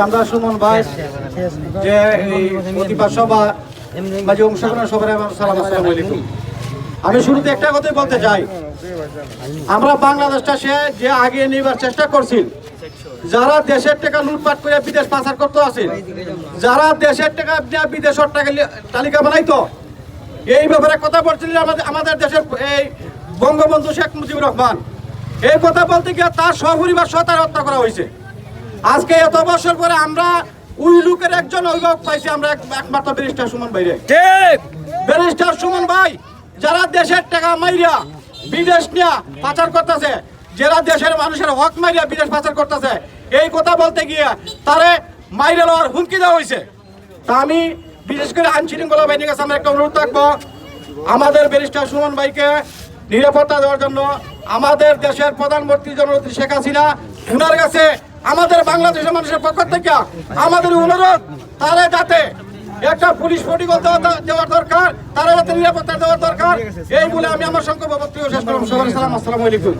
আমরা সুমন ভাই যে এই প্রতিবাদ সভা বা যে অংশগ্রহণ সভায় সালাম আসসালামু আলাইকুম। আমি শুরুতে একটা কথাই বলতে চাই, আমরা বাংলাদেশটা সে যে আগে নেবার চেষ্টা করছি, যারা দেশের টাকা লুটপাট করে বিদেশ পাচার করতে আছে, যারা দেশের টাকা বিদেশের টাকা তালিকা বানাইতো, এই ব্যাপারে কথা বলছিলেন আমাদের দেশের এই বঙ্গবন্ধু শেখ মুজিবুর রহমান। এই কথা বলতে গিয়ে তার সপরিবার সহ তার হত্যা করা হয়েছে। আজকে এত বছর পরে আমরা ওই লোকের একজন অভিভাবক পাইছি, আমরা একমাত্র ব্যারিস্টার সুমন ভাই। ব্যারিস্টার সুমন ভাই যারা দেশের টাকা মাইরিয়া বিদেশ নিয়ে পাচার করতেছে, যারা দেশের মানুষের হক মাইরিয়া বিদেশ পাচার করতেছে, এই কথা বলতে গিয়ে তারে মাইরে লওয়ার হুমকি দেওয়া হয়েছে। তা আমি বিশেষ করে আইন শৃঙ্খলা বাহিনীর কাছে আমরা একটা অনুরোধ থাকবো, আমাদের ব্যারিস্টার সুমন ভাইকে নিরাপত্তা দেওয়ার জন্য আমাদের দেশের প্রধানমন্ত্রী জননেত্রী শেখ হাসিনা ওনার কাছে আমাদের বাংলাদেশের মানুষের পক্ষ থেকে আমাদের অনুরোধ, তারা যাতে একটা পুলিশ প্রটোকল দেওয়ার দরকার, তারা যাতে নিরাপত্তা দেওয়ার দরকার। এই বলে আমি আমার সংক্ষেপ বক্তব্য শেষ করলাম। সবাই সালাম, আসসালামু আলাইকুম।